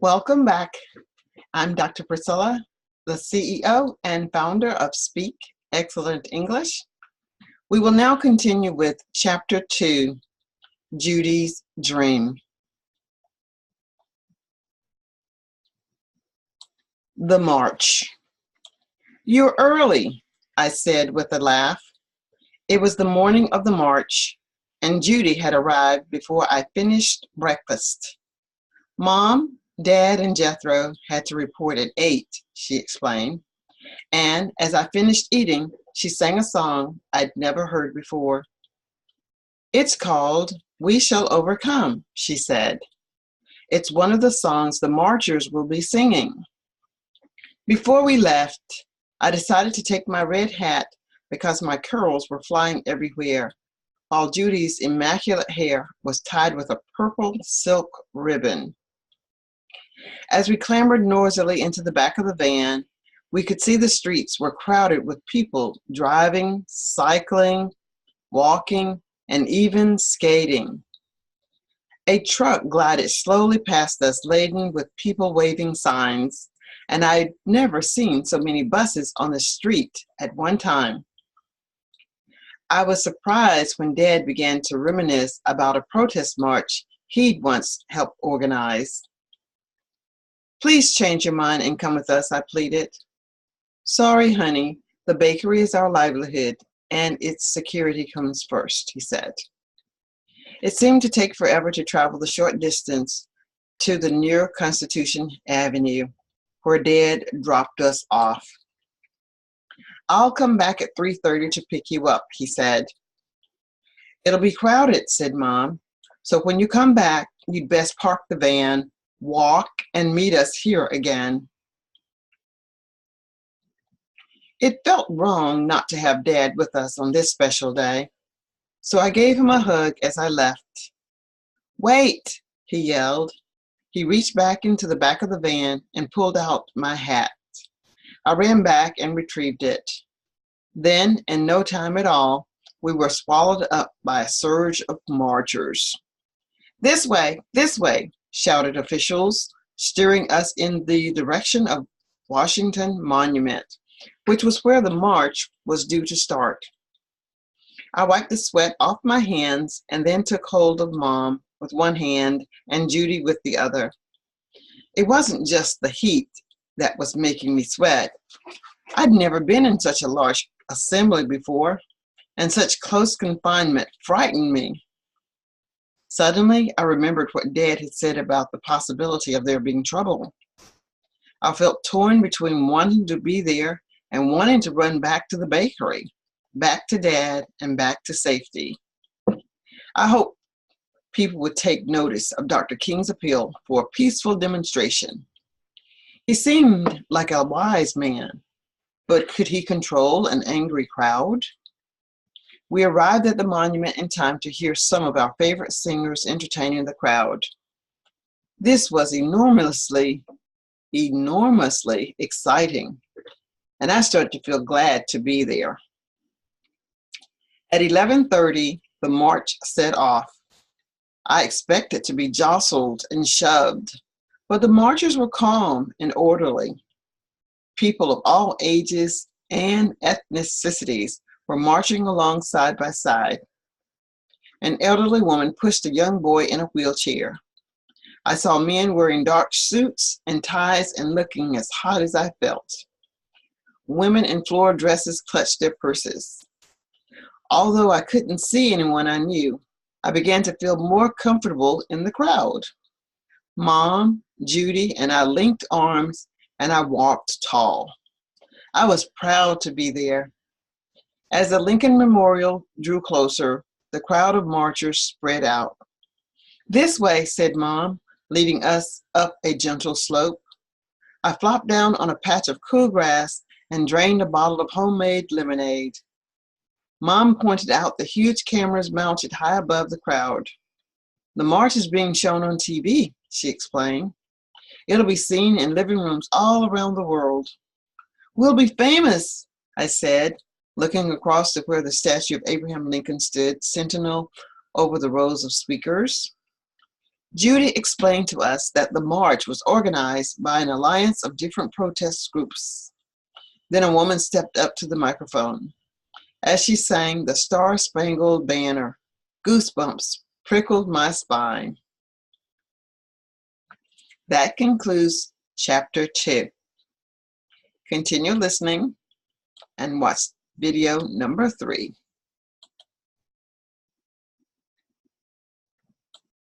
Welcome back. I'm Dr. Priscilla, the CEO and founder of Speak Excellent English. We will now continue with Chapter 2, Judy's Dream. The March. "You're early," I said with a laugh. It was the morning of the march, and Judy had arrived before I finished breakfast. "Mom, Dad, and Jethro had to report at 8, she explained. And as I finished eating, she sang a song I'd never heard before. "It's called We Shall Overcome," she said. "It's one of the songs the marchers will be singing." Before we left, I decided to take my red hat because my curls were flying everywhere, while Judy's immaculate hair was tied with a purple silk ribbon. As we clambered noisily into the back of the van, we could see the streets were crowded with people driving, cycling, walking, and even skating. A truck glided slowly past us laden with people waving signs, and I'd never seen so many buses on the street at one time. I was surprised when Dad began to reminisce about a protest march he'd once helped organize. "Please change your mind and come with us," I pleaded. "Sorry, honey, the bakery is our livelihood, and its security comes first," he said. It seemed to take forever to travel the short distance to the near Constitution Avenue, where Dad dropped us off. "I'll come back at 3:30 to pick you up," he said. "It'll be crowded," said Mom. "So when you come back, you'd best park the van, walk, and meet us here again." It felt wrong not to have Dad with us on this special day, so I gave him a hug as I left. "Wait," he yelled. He reached back into the back of the van and pulled out my hat. I ran back and retrieved it. Then, in no time at all, we were swallowed up by a surge of marchers. This way," shouted officials, steering us in the direction of Washington Monument, which was where the march was due to start. I wiped the sweat off my hands and then took hold of Mom with one hand and Judy with the other. It wasn't just the heat that was making me sweat. I'd never been in such a large assembly before, and such close confinement frightened me. Suddenly, I remembered what Dad had said about the possibility of there being trouble. I felt torn between wanting to be there and wanting to run back to the bakery, back to Dad, and back to safety. I hoped people would take notice of Dr. King's appeal for a peaceful demonstration. He seemed like a wise man, but could he control an angry crowd? We arrived at the monument in time to hear some of our favorite singers entertaining the crowd. This was enormously exciting, and I started to feel glad to be there. At 11:30, the march set off. I expected to be jostled and shoved, but the marchers were calm and orderly. People of all ages and ethnicities were marching along side by side. An elderly woman pushed a young boy in a wheelchair. I saw men wearing dark suits and ties and looking as hot as I felt. Women in floral dresses clutched their purses. Although I couldn't see anyone I knew, I began to feel more comfortable in the crowd. Mom, Judy, and I linked arms, and I walked tall. I was proud to be there. As the Lincoln Memorial drew closer, the crowd of marchers spread out. "This way," said Mom, leading us up a gentle slope. I flopped down on a patch of cool grass and drained a bottle of homemade lemonade. Mom pointed out the huge cameras mounted high above the crowd. "The march is being shown on TV," she explained. "It'll be seen in living rooms all around the world." "We'll be famous," I said, looking across to where the statue of Abraham Lincoln stood, sentinel over the rows of speakers. Judy explained to us that the march was organized by an alliance of different protest groups. Then a woman stepped up to the microphone. As she sang the Star-Spangled Banner, goosebumps prickled my spine. That concludes Chapter 2. Continue listening and watch video number 3.